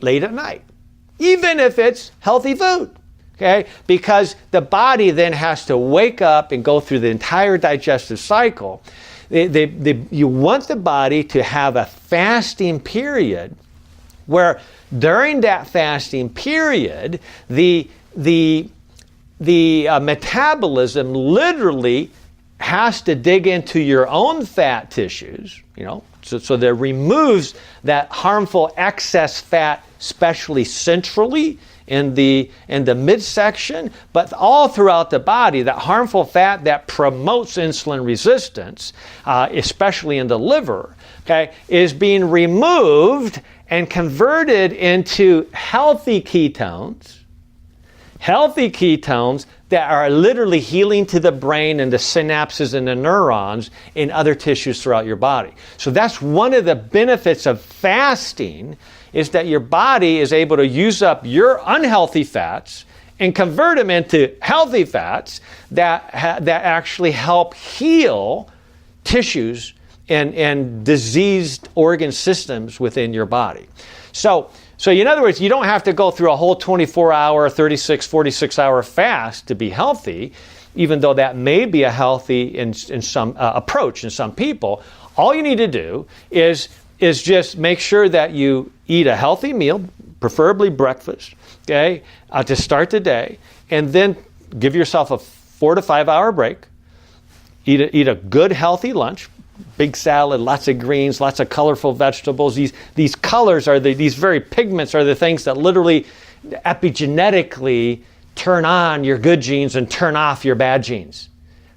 late at night, even if it's healthy food. Okay? Because the body then has to wake up and go through the entire digestive cycle. You want the body to have a fasting period where during that fasting period, the metabolism literally has to dig into your own fat tissues, so that removes that harmful excess fat, especially centrally in the midsection, but all throughout the body, that harmful fat that promotes insulin resistance, especially in the liver, okay, is being removed and converted into healthy ketones that are literally healing to the brain and the synapses and the neurons in other tissues throughout your body. So that's one of the benefits of fasting, is that your body is able to use up your unhealthy fats and convert them into healthy fats that actually help heal tissues and diseased organ systems within your body. So in other words, you don't have to go through a whole 24-hour, 36, 46-hour fast to be healthy, even though that may be a healthy in some approach in some people. All you need to do is just make sure that you eat a healthy meal, preferably breakfast, okay, to start the day, and then give yourself a 4 to 5 hour break. Eat a good healthy lunch. Big salad, lots of greens, lots of colorful vegetables. These colors are these very pigments are the things that literally epigenetically turn on your good genes and turn off your bad genes,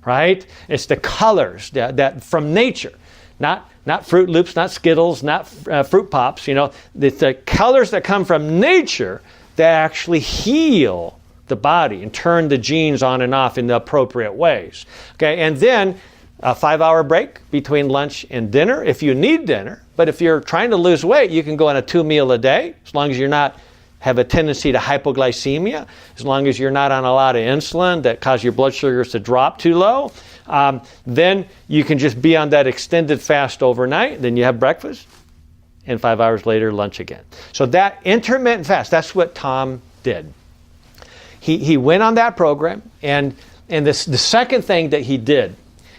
right? It's the colors that from nature, not Fruit Loops, not Skittles, not Fruit Pops. It's the colors that come from nature that actually heal the body and turn the genes on and off in the appropriate ways. Okay, and then a 5 hour break between lunch and dinner if you need dinner. But if you're trying to lose weight, you can go on a 2 meal a day, as long as you're not have a tendency to hypoglycemia, as long as you're not on a lot of insulin that cause your blood sugars to drop too low. Then you can just be on that extended fast overnight. Then you have breakfast, and 5 hours later, lunch again. So that intermittent fast, that's what Tom did. He went on that program, and the second thing that he did,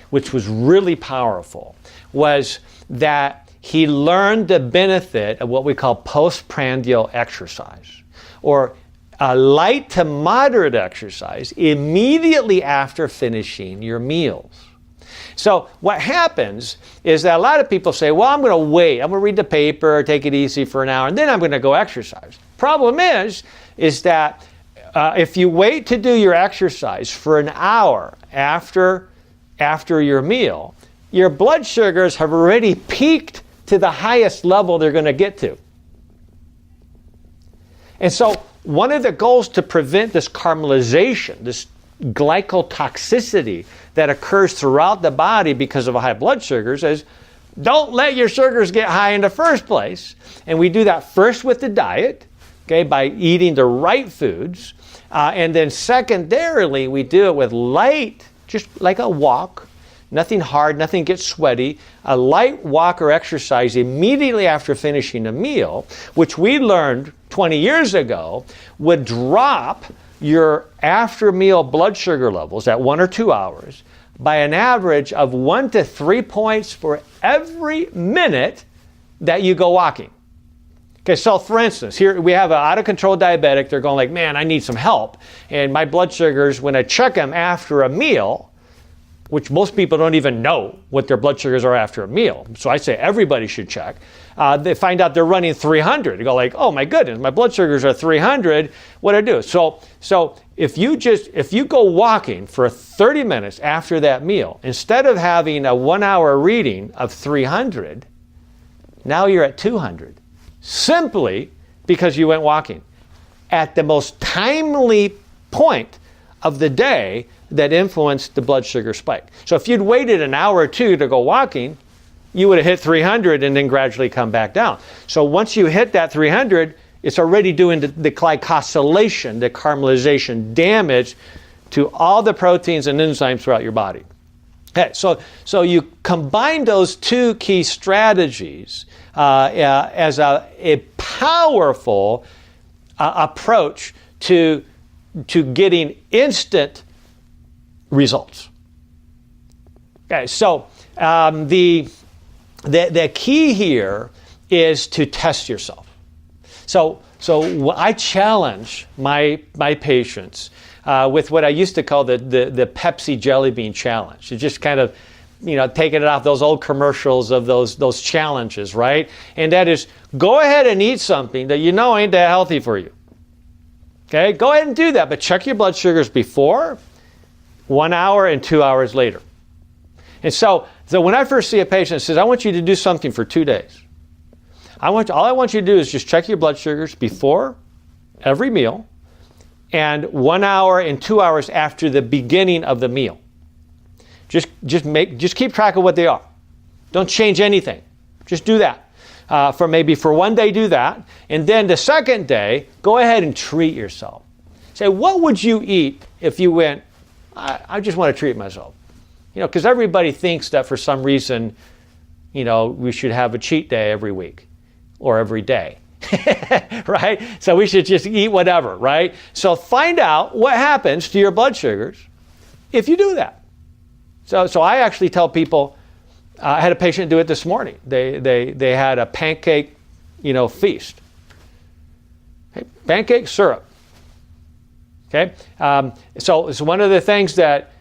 which was really powerful, was that he learned the benefit of what we call postprandial exercise, or a light to moderate exercise immediately after finishing your meals. So what happens is that a lot of people say, well, I'm going to wait. I'm going to read the paper, take it easy for an hour, and then I'm going to go exercise. Problem is that if you wait to do your exercise for an hour after your meal, your blood sugars have already peaked to the highest level they're going to get to. And so one of the goals to prevent this caramelization, this glycotoxicity that occurs throughout the body because of high blood sugars, is don't let your sugars get high in the first place. And we do that first with the diet, okay, by eating the right foods. And then secondarily, we do it with light, just like a walk, nothing hard, nothing gets sweaty, a light walk or exercise immediately after finishing a meal, which we learned 20 years ago would drop your after-meal blood sugar levels at 1 or 2 hours by an average of 1 to 3 points for every minute that you go walking. Okay, so for instance, here we have an out-of-control diabetic. They're going like, man, I need some help. And my blood sugars, when I check them after a meal, which most people don't even know what their blood sugars are after a meal. So I say everybody should check. They find out they're running 300. They go like, oh my goodness, my blood sugars are 300. What do I do? So if you go walking for 30 minutes after that meal, instead of having a 1 hour reading of 300, now you're at 200. Simply because you went walking at the most timely point of the day that influenced the blood sugar spike. So if you'd waited an hour or two to go walking, you would have hit 300 and then gradually come back down. So once you hit that 300, it's already doing the glycosylation, the caramelization damage to all the proteins and enzymes throughout your body. Okay, so you combine those two key strategies as a powerful approach to getting instant results. Okay, so the key here is to test yourself. So I challenge my patients with what I used to call the Pepsi Jelly Bean Challenge. It's just kind of, taking it off those old commercials of those challenges, right? And that is, go ahead and eat something that you know ain't that healthy for you. Okay, go ahead and do that, but check your blood sugars before, 1 hour, and 2 hours later. And so when I first see a patient that says, I want you to do something for 2 days. All I want you to do is just check your blood sugars before every meal and 1 hour and 2 hours after the beginning of the meal. Just keep track of what they are. Don't change anything. Just do that. For 1 day, do that. And then the second day, go ahead and treat yourself. Say, what would you eat if you went, I just want to treat myself? Because everybody thinks that for some reason, we should have a cheat day every week or every day, right? So we should just eat whatever, right? So find out what happens to your blood sugars if you do that. So I actually tell people, I had a patient do it this morning. They had a pancake, feast. Okay? Pancake syrup. Okay. So it's one of the things that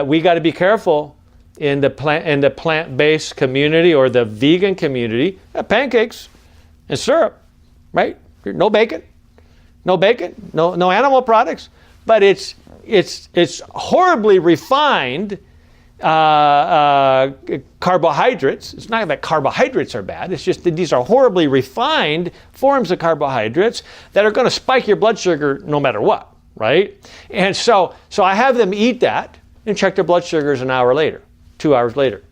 we got to be careful in the plant-based community or the vegan community. Pancakes and syrup, right? No bacon, no animal products, but it's horribly refined carbohydrates. It's not that carbohydrates are bad. It's just that these are horribly refined forms of carbohydrates that are going to spike your blood sugar no matter what, right? And so I have them eat that and check their blood sugars an hour later, 2 hours later.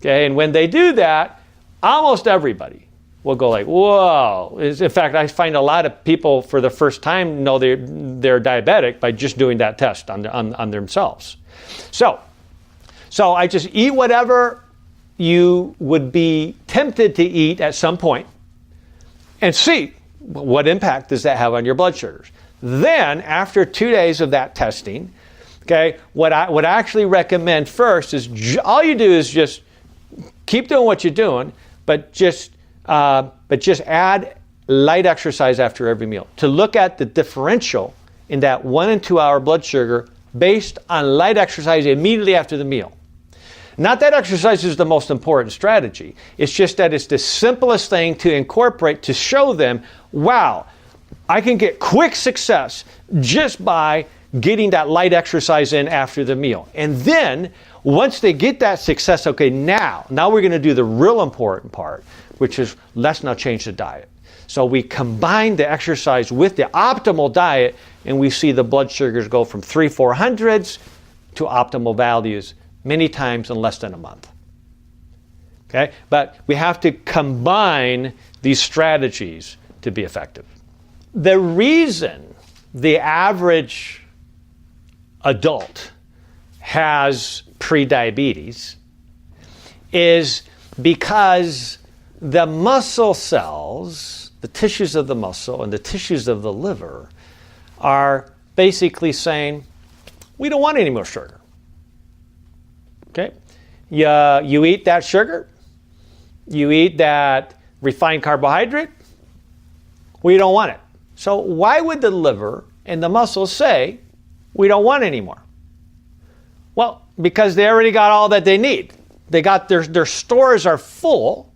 Okay, and when they do that, almost everybody will go like, whoa. In fact, I find a lot of people for the first time know they're diabetic by just doing that test on themselves. So I just eat whatever you would be tempted to eat at some point and see what impact does that have on your blood sugars. Then, after 2 days of that testing, okay, what I would actually recommend first is all you do is just keep doing what you're doing, but just add light exercise after every meal to look at the differential in that 1 and 2 hour blood sugar based on light exercise immediately after the meal. Not that exercise is the most important strategy. It's just that it's the simplest thing to incorporate to show them, wow, I can get quick success just by getting that light exercise in after the meal. And then once they get that success, okay, now we're going to do the real important part, which is let's now change the diet. So we combine the exercise with the optimal diet, and we see the blood sugars go from 300-400s to optimal values many times in less than a month. Okay? But we have to combine these strategies to be effective. The reason the average adult has prediabetes is because the muscle cells, the tissues of the muscle and the tissues of the liver are basically saying, we don't want any more sugar. Okay? You eat that sugar, you eat that refined carbohydrate, we don't want it. So why would the liver and the muscles say, we don't want any more? Well, because they already got all that they need. They got their stores are full,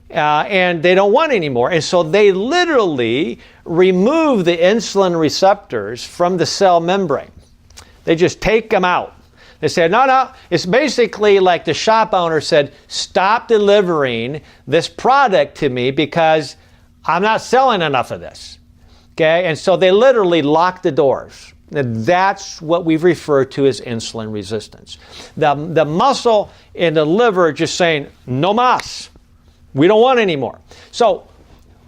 and they don't want any more. And so they literally remove the insulin receptors from the cell membrane. They just take them out. They said, no, it's basically like the shop owner said, stop delivering this product to me because I'm not selling enough of this. Okay, and so they literally lock the doors. And that's what we've referred to as insulin resistance. The muscle in the liver just saying, no mas, we don't want any more. So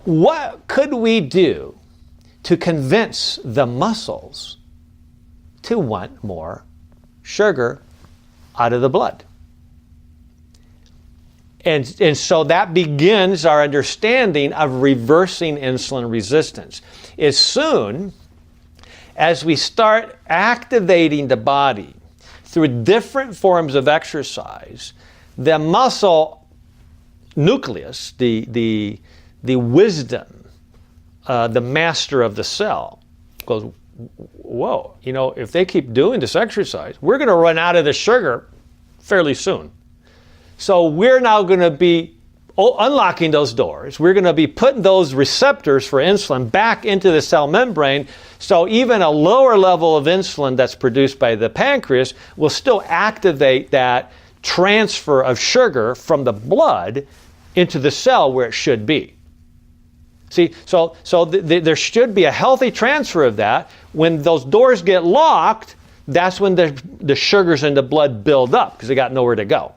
what could we do to convince the muscles to want more sugar out of the blood? And so that begins our understanding of reversing insulin resistance. As soon as we start activating the body through different forms of exercise, the muscle nucleus, the wisdom, the master of the cell, goes, whoa, if they keep doing this exercise, we're going to run out of the sugar fairly soon. So we're now going to be unlocking those doors. We're going to be putting those receptors for insulin back into the cell membrane. So even a lower level of insulin that's produced by the pancreas will still activate that transfer of sugar from the blood into the cell where it should be. See, so there should be a healthy transfer of that. When those doors get locked, that's when the sugars in the blood build up because they got nowhere to go.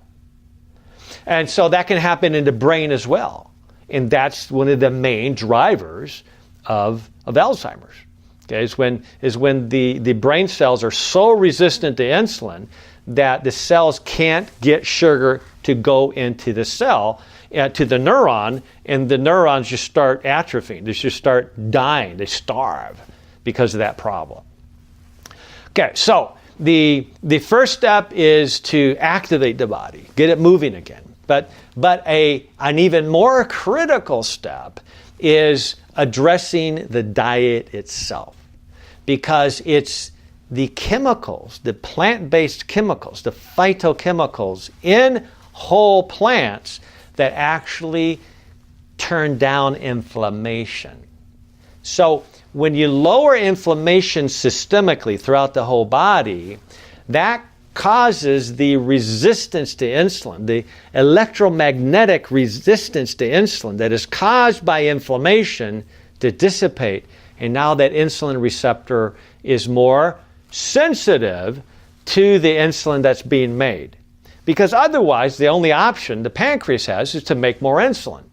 And so that can happen in the brain as well. And that's one of the main drivers of Alzheimer's. Okay, is when the brain cells are so resistant to insulin that the cells can't get sugar to go into the cell, to the neuron, and the neurons just start atrophying. They just start dying. They starve because of that problem. Okay, so the first step is to activate the body, get it moving again. But an even more critical step is addressing the diet itself, because it's the chemicals, the plant-based chemicals, the phytochemicals in whole plants that actually turn down inflammation. So when you lower inflammation systemically throughout the whole body, that causes the resistance to insulin, the electromagnetic resistance to insulin that is caused by inflammation to dissipate. And now that insulin receptor is more sensitive to the insulin that's being made. Because otherwise, the only option the pancreas has is to make more insulin.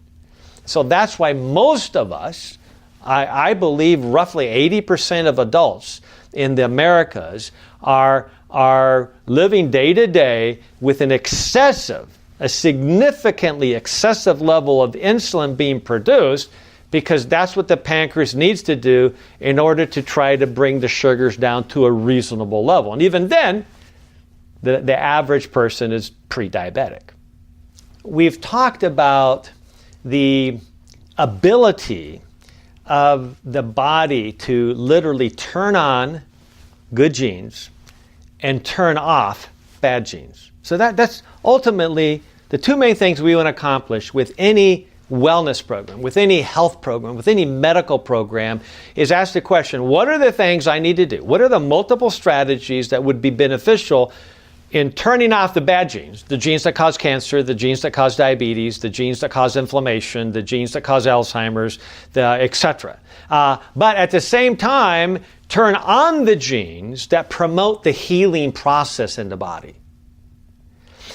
So that's why most of us, I believe roughly 80% of adults in the Americas are living day to day with a significantly excessive level of insulin being produced, because that's what the pancreas needs to do in order to try to bring the sugars down to a reasonable level. And even then, the average person is pre-diabetic. We've talked about the ability of the body to literally turn on good genes and turn off bad genes. So that's ultimately the two main things we want to accomplish with any wellness program, with any health program, with any medical program, is ask the question, what are the things I need to do? What are the multiple strategies that would be beneficial in turning off the bad genes, the genes that cause cancer, the genes that cause diabetes, the genes that cause inflammation, the genes that cause Alzheimer's, etc. But at the same time, turn on the genes that promote the healing process in the body.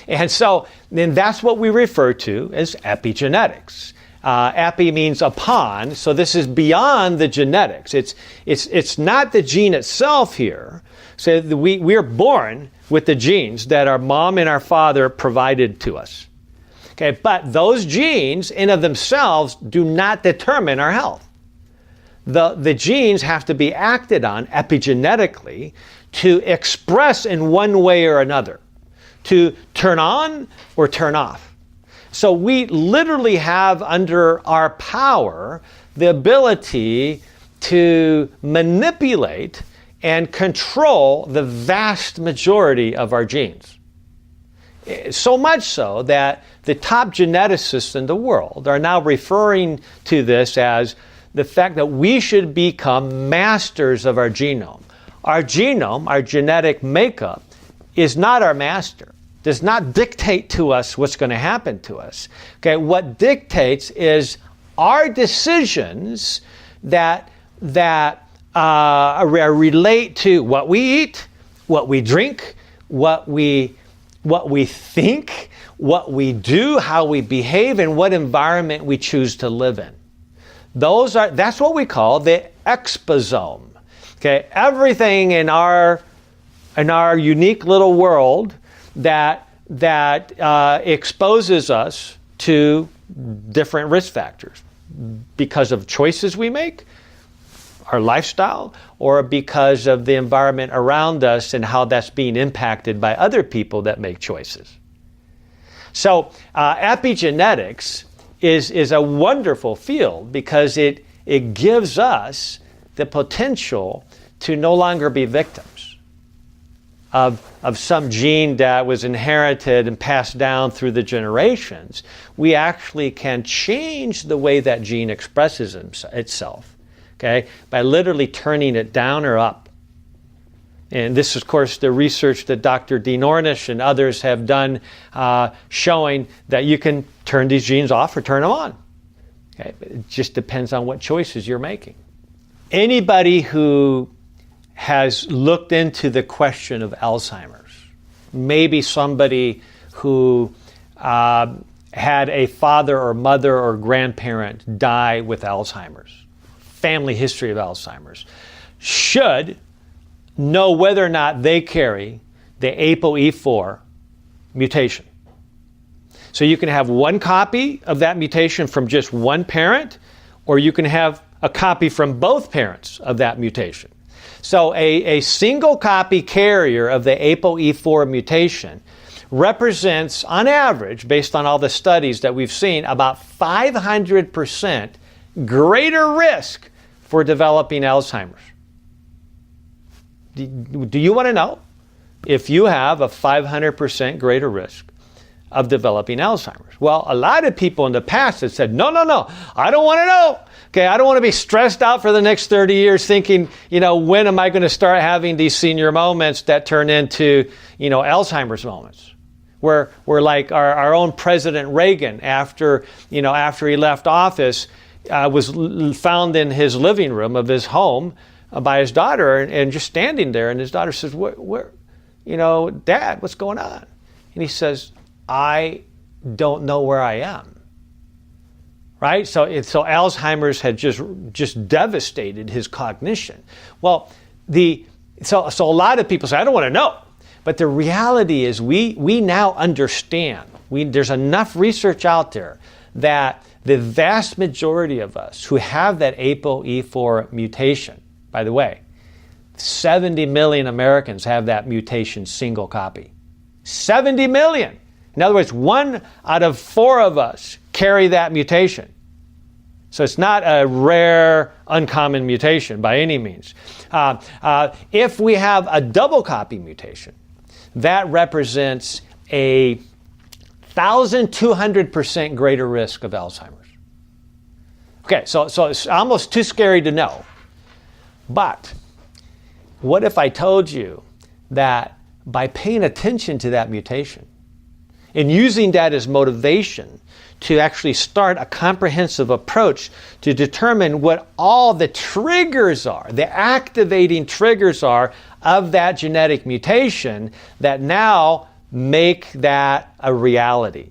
And so then that's what we refer to as epigenetics. Epi means upon, so this is beyond the genetics. It's not the gene itself here. So we're born with the genes that our mom and our father provided to us. Okay, but those genes in of themselves do not determine our health. The genes have to be acted on epigenetically to express in one way or another, to turn on or turn off. So we literally have under our power the ability to manipulate and control the vast majority of our genes. So much so that the top geneticists in the world are now referring to this as the fact that we should become masters of our genome. Our genome, our genetic makeup, is not our master. Does not dictate to us what's going to happen to us. Okay, what dictates is our decisions that relate to what we eat, what we drink, what we think, what we do, how we behave, and what environment we choose to live in. That's what we call the exposome. Okay, everything in our unique little world that exposes us to different risk factors because of choices we make, our lifestyle, or because of the environment around us and how that's being impacted by other people that make choices. So epigenetics is a wonderful field because it gives us the potential to no longer be victims of some gene that was inherited and passed down through the generations. We actually can change the way that gene expresses itself, okay, by literally turning it down or up. And this is, of course, the research that Dr. Dean Ornish and others have done showing that you can turn these genes off or turn them on. Okay? It just depends on what choices you're making. Anybody who has looked into the question of Alzheimer's, maybe somebody who had a father or mother or grandparent die with Alzheimer's, family history of Alzheimer's, should know whether or not they carry the ApoE4 mutation. So you can have one copy of that mutation from just one parent, or you can have a copy from both parents of that mutation. So a single copy carrier of the ApoE4 mutation represents, on average, based on all the studies that we've seen, about 500% greater risk for developing Alzheimer's. Do you want to know if you have a 500% greater risk of developing Alzheimer's? Well, a lot of people in the past have said, no, I don't want to know. Okay, I don't want to be stressed out for the next 30 years thinking, when am I going to start having these senior moments that turn into, Alzheimer's moments? Where like our own President Reagan, after he left office, was found in his living room of his home by his daughter and just standing there. And his daughter says, where, Dad, what's going on? And he says, I don't know where I am. Right? So Alzheimer's had just devastated his cognition. Well, so a lot of people say, I don't want to know. But the reality is we now understand. There's enough research out there that the vast majority of us who have that ApoE4 mutation, by the way, 70 million Americans have that mutation single copy. 70 million. In other words, 1 out of 4 of us carry that mutation. So it's not a rare, uncommon mutation by any means. If we have a double copy mutation, that represents a 1,200% greater risk of Alzheimer's. Okay, so it's almost too scary to know. But what if I told you that by paying attention to that mutation and using that as motivation to actually start a comprehensive approach to determine what all the triggers are, the activating triggers are of that genetic mutation that now make that a reality.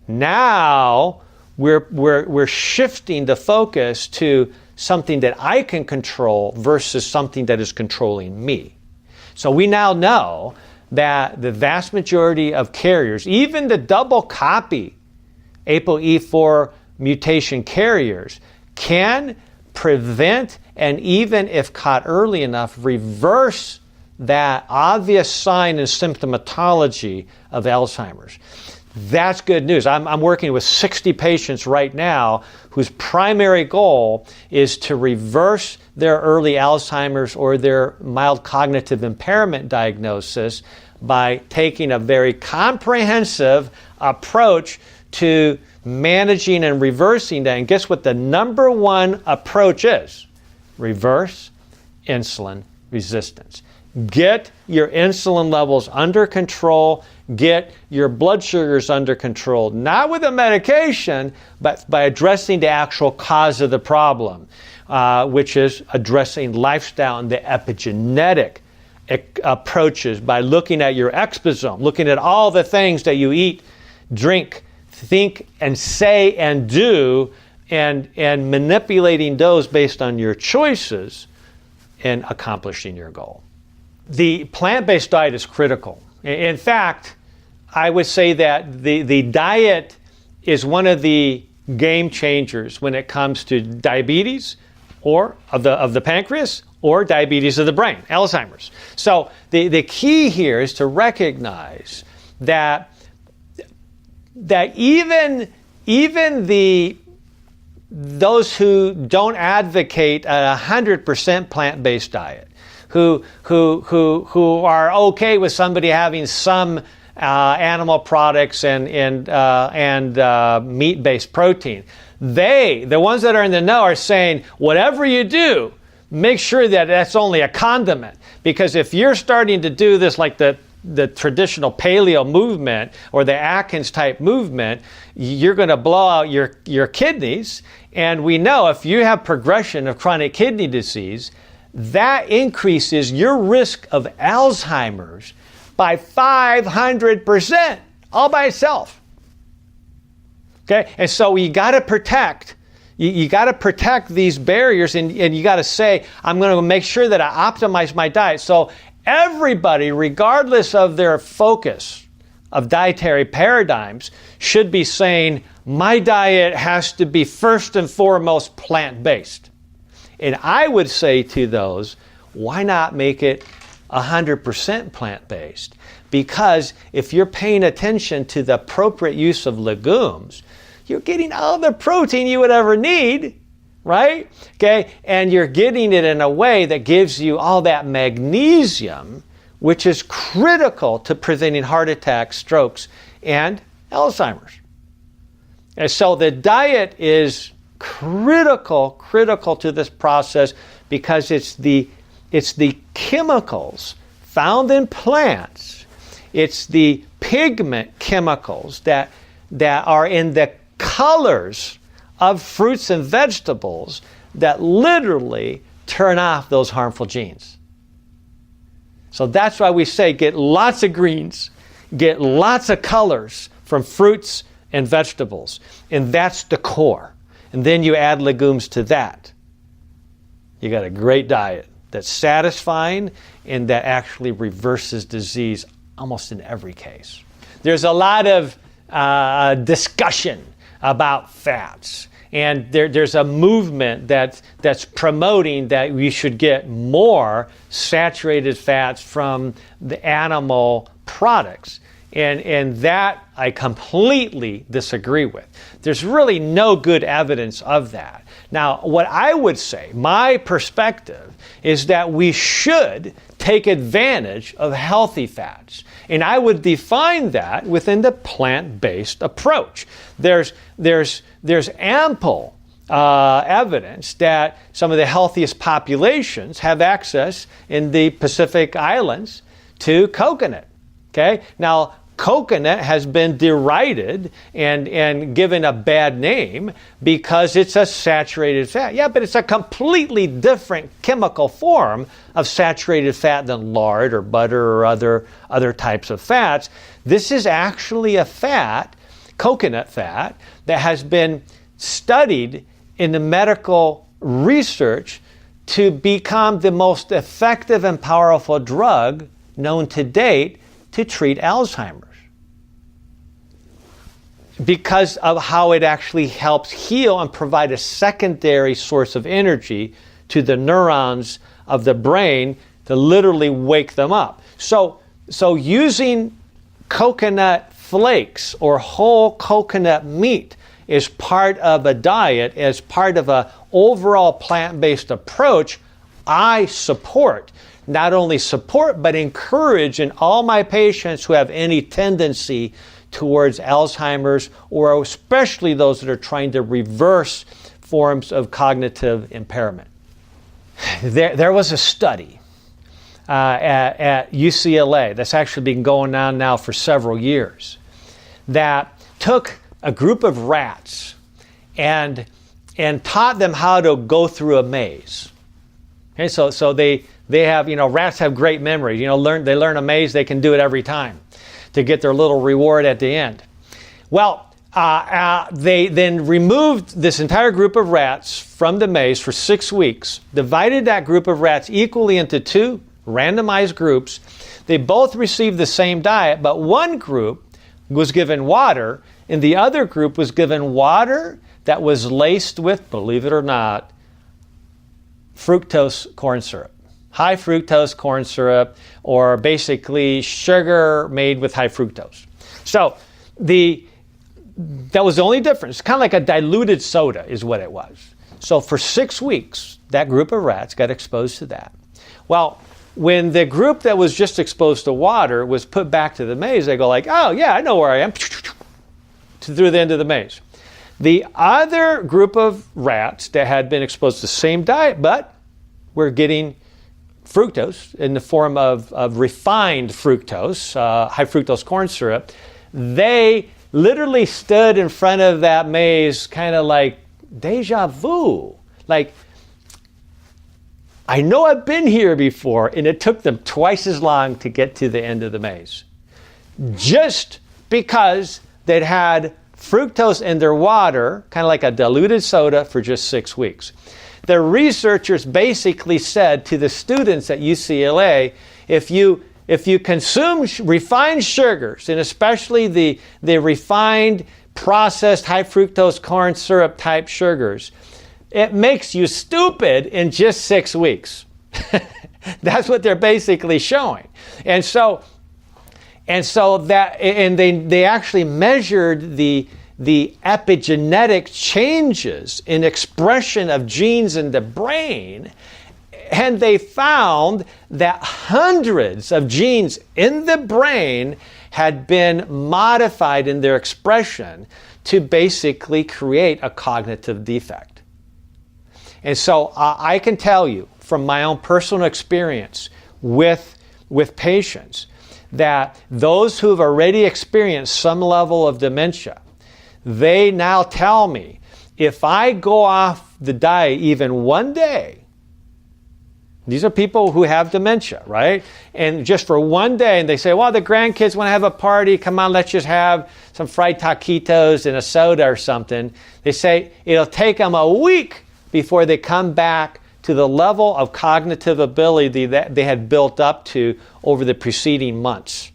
Now we're shifting the focus to something that I can control versus something that is controlling me. So we now know that the vast majority of carriers, even the double copy ApoE4 mutation carriers, can prevent and even if caught early enough, reverse that obvious sign and symptomatology of Alzheimer's. That's good news. I'm working with 60 patients right now whose primary goal is to reverse their early Alzheimer's or their mild cognitive impairment diagnosis by taking a very comprehensive approach to managing and reversing that. And guess what the number one approach is? Reverse insulin resistance. Get your insulin levels under control. Get your blood sugars under control. Not with a medication, but by addressing the actual cause of the problem, which is addressing lifestyle and the epigenetic approaches by looking at your exposome, looking at all the things that you eat, drink, think, and say and do, and manipulating those based on your choices and accomplishing your goal. The plant-based diet is critical. In fact, I would say that the diet is one of the game changers when it comes to diabetes or of the pancreas or diabetes of the brain, Alzheimer's. So the key here is to recognize that even those who don't advocate a 100% plant-based diet, who are okay with somebody having some animal products and meat-based protein, the ones that are in the know are saying, whatever you do, make sure that that's only a condiment. Because if you're starting to do this like the traditional paleo movement or the Atkins type movement, you're going to blow out your kidneys. And we know if you have progression of chronic kidney disease, that increases your risk of Alzheimer's by 500% all by itself. Okay, and so you got to protect. You got to protect these barriers, and you got to say, I'm going to make sure that I optimize my diet. So everybody, regardless of their focus of dietary paradigms, should be saying, my diet has to be first and foremost plant-based. And I would say to those, why not make it 100% plant-based? Because if you're paying attention to the appropriate use of legumes, you're getting all the protein you would ever need, right? Okay, and you're getting it in a way that gives you all that magnesium, which is critical to preventing heart attacks, strokes, and Alzheimer's. And so the diet is critical to this process because it's the chemicals found in plants. It's the pigment chemicals that are in the colors of fruits and vegetables that literally turn off those harmful genes. So that's why we say get lots of greens, get lots of colors from fruits and vegetables. And that's the core. And then you add legumes to that. You got a great diet that's satisfying and that actually reverses disease almost in every case. There's a lot of discussion about fats. And there's a movement that's promoting that we should get more saturated fats from the animal products. And that I completely disagree with. There's really no good evidence of that. Now, what I would say, my perspective, is that we should take advantage of healthy fats. And I would define that within the plant-based approach. There's ample evidence that some of the healthiest populations have access in the Pacific Islands to coconut. Okay? Now, coconut has been derided and given a bad name because it's a saturated fat. Yeah, but it's a completely different chemical form of saturated fat than lard or butter or other types of fats. This is actually a fat, coconut fat, that has been studied in the medical research to become the most effective and powerful drug known to date to treat Alzheimer's, because of how it actually helps heal and provide a secondary source of energy to the neurons of the brain to literally wake them up. So using coconut flakes or whole coconut meat is part of a diet, as part of an overall plant-based approach, I support. Not only support, but encourage in all my patients who have any tendency towards Alzheimer's, or especially those that are trying to reverse forms of cognitive impairment. There was a study at UCLA that's actually been going on now for several years that took a group of rats and taught them how to go through a maze. Okay, so they have, rats have great memories. They learn a maze, they can do it every time to get their little reward at the end. Well, they then removed this entire group of rats from the maze for 6 weeks, divided that group of rats equally into 2 randomized groups. They both received the same diet, but one group was given water and the other group was given water that was laced with, believe it or not, fructose corn syrup. High fructose corn syrup, or basically sugar made with high fructose. So that was the only difference. Kind of like a diluted soda is what it was. So for 6 weeks, that group of rats got exposed to that. Well, when the group that was just exposed to water was put back to the maze, they go like, oh yeah, I know where I am, through the end of the maze. The other group of rats that had been exposed to the same diet, but were getting fructose in the form of refined fructose, high fructose corn syrup, they literally stood in front of that maze kind of like deja vu. Like, I know I've been here before, and it took them twice as long to get to the end of the maze. Just because they'd had fructose in their water, kind of like a diluted soda, for just 6 weeks. The researchers basically said to the students at UCLA, if you consume refined sugars, and especially the refined, processed, high fructose corn syrup type sugars, it makes you stupid in just 6 weeks. That's what they're basically showing. And they actually measured the epigenetic changes in expression of genes in the brain, and they found that hundreds of genes in the brain had been modified in their expression to basically create a cognitive defect. And so I can tell you from my own personal experience with patients that those who have already experienced some level of dementia, they now tell me, if I go off the diet even one day, these are people who have dementia, right? And just for one day, and they say, well, the grandkids want to have a party, come on, let's just have some fried taquitos and a soda or something. They say it'll take them a week before they come back to the level of cognitive ability that they had built up to over the preceding months.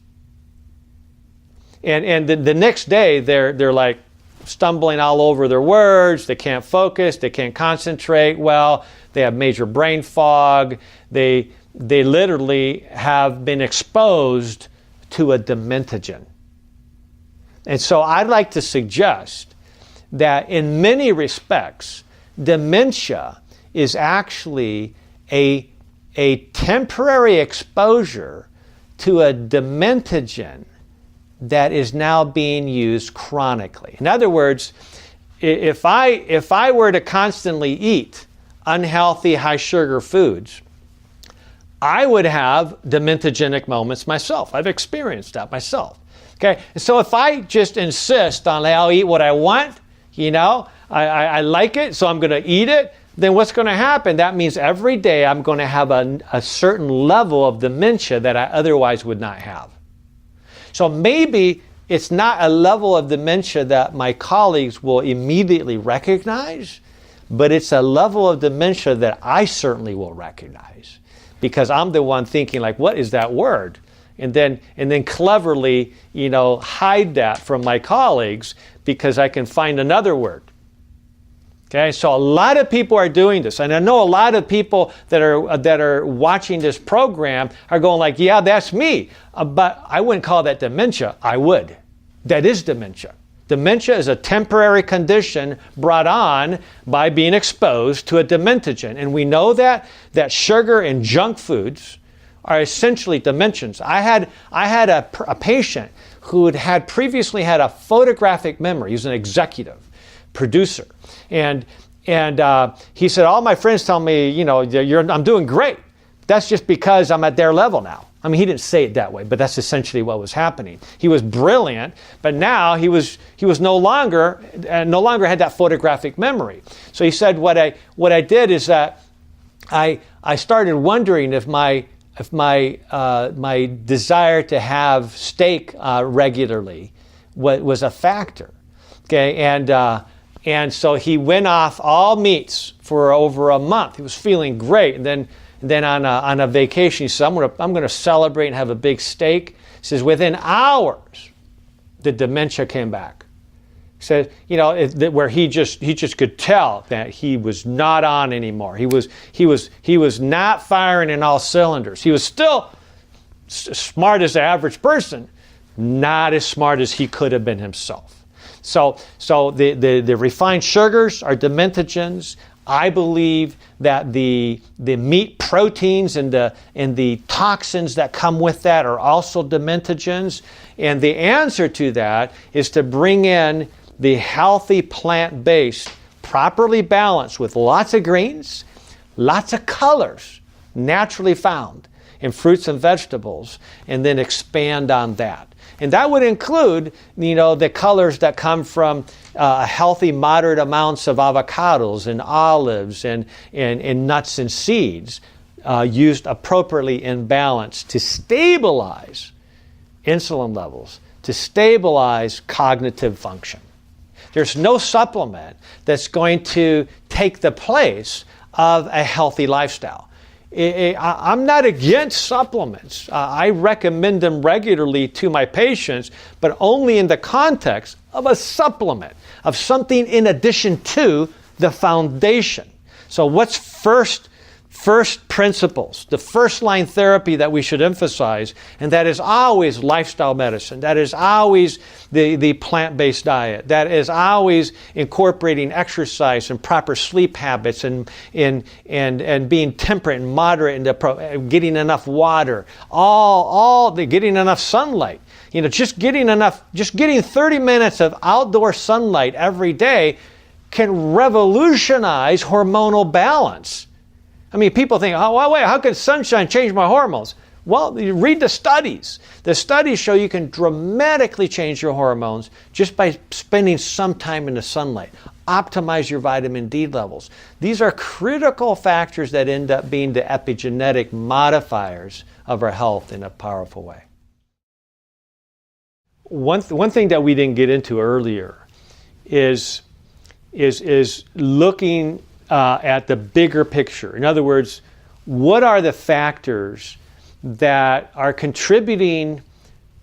And the next day, they're like stumbling all over their words, they can't focus, they can't concentrate well, they have major brain fog, they literally have been exposed to a dementigen. And so I'd like to suggest that in many respects, dementia is actually a temporary exposure to a dementigen that is now being used chronically. In other words, if I were to constantly eat unhealthy, high sugar foods, I would have dementogenic moments myself. I've experienced that myself. Okay, and so if I just insist on I'll eat what I want, I like it, so I'm going to eat it, then what's going to happen? That means every day I'm going to have a certain level of dementia that I otherwise would not have. So maybe it's not a level of dementia that my colleagues will immediately recognize, but it's a level of dementia that I certainly will recognize, because I'm the one thinking like, what is that word? And then cleverly, hide that from my colleagues because I can find another word. Okay, so a lot of people are doing this, and I know a lot of people that are watching this program are going like, yeah, that's me, but I wouldn't call that dementia. I would. That is dementia. Dementia is a temporary condition brought on by being exposed to a dementigen, and we know that sugar and junk foods are essentially dementigens. I had a patient who had previously had a photographic memory. He was an executive producer. And he said, all my friends tell me, I'm doing great. That's just because I'm at their level now. I mean, he didn't say it that way, but that's essentially what was happening. He was brilliant, but now he was no longer had that photographic memory. So he said, what I did is that I started wondering if my desire to have steak regularly was a factor. Okay, and so he went off all meats for over a month. He was feeling great. And then on a vacation, he said, I'm going to celebrate and have a big steak. He says, within hours, the dementia came back. says, where he just could tell that he was not on anymore. He was not firing in all cylinders. He was still smart as the average person, not as smart as he could have been himself. So the refined sugars are dementogens. I believe that the meat proteins and the toxins that come with that are also dementogens. And the answer to that is to bring in the healthy plant-based, properly balanced with lots of greens, lots of colors naturally found in fruits and vegetables, and then expand on that. And that would include, the colors that come from healthy, moderate amounts of avocados and olives and nuts and seeds used appropriately in balance to stabilize insulin levels, to stabilize cognitive function. There's no supplement that's going to take the place of a healthy lifestyle. I'm not against supplements. I recommend them regularly to my patients, but only in the context of a supplement, of something in addition to the foundation. So what's first principles, the first line therapy that we should emphasize, and that is always lifestyle medicine. That is always the plant-based diet. That is always incorporating exercise and proper sleep habits and being temperate and moderate and getting enough water, getting enough sunlight. Just getting 30 minutes of outdoor sunlight every day can revolutionize hormonal balance. I mean, people think, how can sunshine change my hormones? Well, you read the studies. The studies show you can dramatically change your hormones just by spending some time in the sunlight. Optimize your vitamin D levels. These are critical factors that end up being the epigenetic modifiers of our health in a powerful way. One thing that we didn't get into earlier is looking at the bigger picture. In other words, what are the factors that are contributing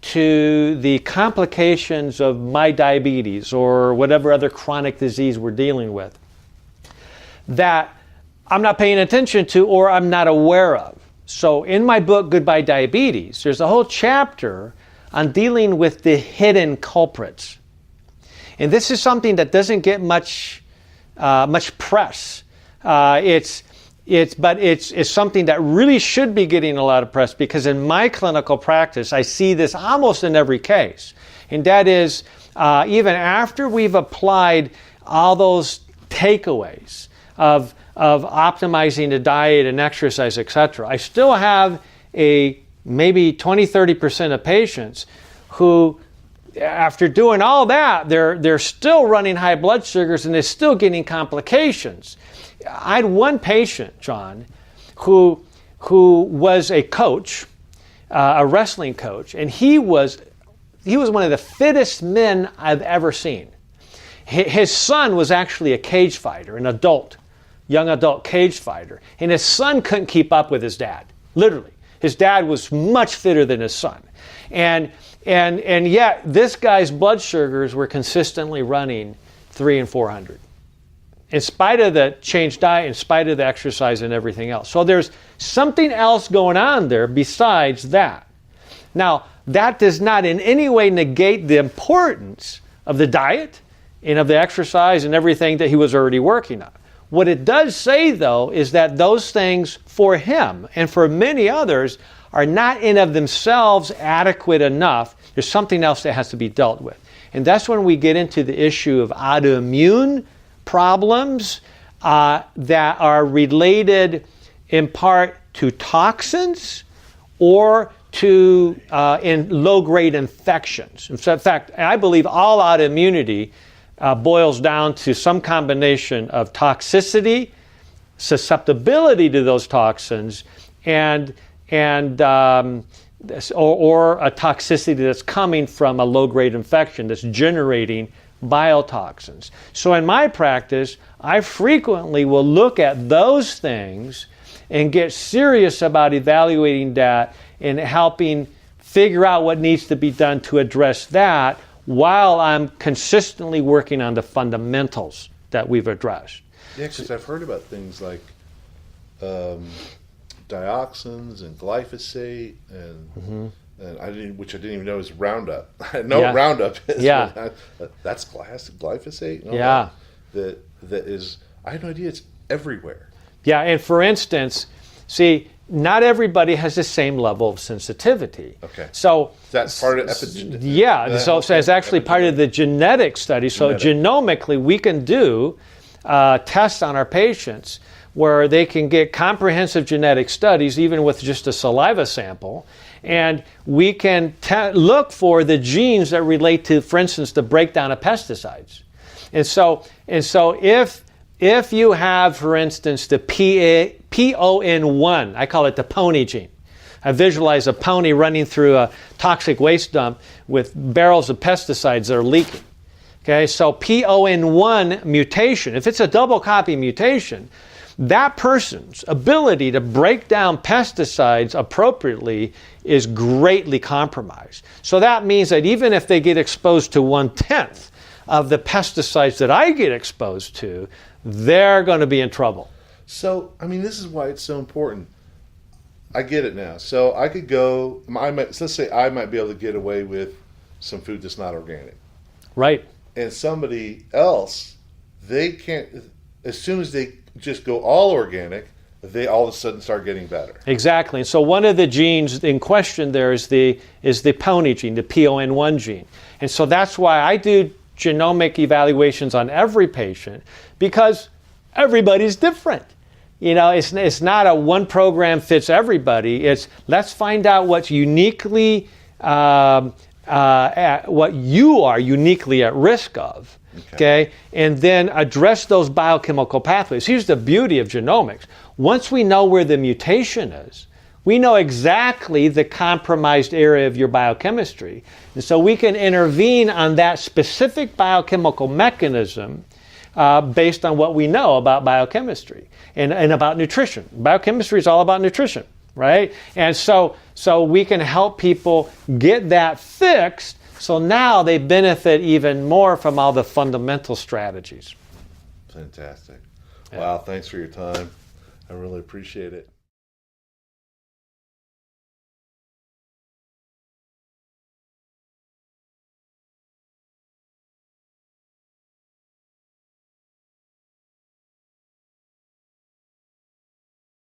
to the complications of my diabetes or whatever other chronic disease we're dealing with that I'm not paying attention to or I'm not aware of? So in my book, Goodbye Diabetes, there's a whole chapter on dealing with the hidden culprits. And this is something that doesn't get much press. It's something that really should be getting a lot of press, because in my clinical practice, I see this almost in every case. And that is, even after we've applied all those takeaways of optimizing the diet and exercise, etc., I still have maybe 20-30% of patients who, after doing all that, they're still running high blood sugars and they're still getting complications. I had one patient, John, who was a coach, a wrestling coach, and he was one of the fittest men I've ever seen. His son was actually a cage fighter, an young adult cage fighter, and his son couldn't keep up with his dad, literally. His dad was much fitter than his son. And yet this guy's blood sugars were consistently running 300 and 400. In spite of the changed diet, in spite of the exercise and everything else. So there's something else going on there besides that. Now, that does not in any way negate the importance of the diet and of the exercise and everything that he was already working on. What it does say, though, is that those things for him and for many others are not in of themselves adequate enough. There's something else that has to be dealt with. And that's when we get into the issue of autoimmune problems that are related in part to toxins or to in low-grade infections. In fact, I believe all autoimmunity boils down to some combination of toxicity, susceptibility to those toxins, or a toxicity that's coming from a low-grade infection that's generating biotoxins. So in my practice, I frequently will look at those things and get serious about evaluating that and helping figure out what needs to be done to address that, while I'm consistently working on the fundamentals that we've addressed. Yeah, because I've heard about things like dioxins and glyphosate and which I didn't even know is Roundup. I know what Roundup is. Yeah. That's glyphosate. Yeah. That is. I had no idea it's everywhere. Yeah, and for instance, see, not everybody has the same level of sensitivity. Okay. So that's part of epigenetic. Yeah. So it's actually part of the genetic study. So genomically, we can do tests on our patients where they can get comprehensive genetic studies, even with just a saliva sample, and we can look for the genes that relate to, for instance, the breakdown of pesticides. And so if you have, for instance, the PON1, I call it the pony gene. I visualize a pony running through a toxic waste dump with barrels of pesticides that are leaking. Okay, so PON1 mutation, if it's a double copy mutation, that person's ability to break down pesticides appropriately is greatly compromised. So that means that even if they get exposed to 1/10 of the pesticides that I get exposed to, they're going to be in trouble. So, I mean, this is why it's so important. I get it now. So I could go, let's say I might be able to get away with some food that's not organic. Right. And somebody else, they can't, as soon as they just go all organic, they all of a sudden start getting better. Exactly. And so one of the genes in question there is the pony gene, the PON1 gene. And so that's why I do genomic evaluations on every patient, because everybody's different. You know, it's not a one program fits everybody. It's let's find out what's uniquely, what you are uniquely at risk of. Okay, and then address those biochemical pathways. Here's the beauty of genomics. Once we know where the mutation is, we know exactly the compromised area of your biochemistry. And so we can intervene on that specific biochemical mechanism based on what we know about biochemistry and about nutrition. Biochemistry is all about nutrition, right? And so we can help people get that fixed, so now they benefit even more from all the fundamental strategies. Fantastic. Yeah. Wow, thanks for your time. I really appreciate it.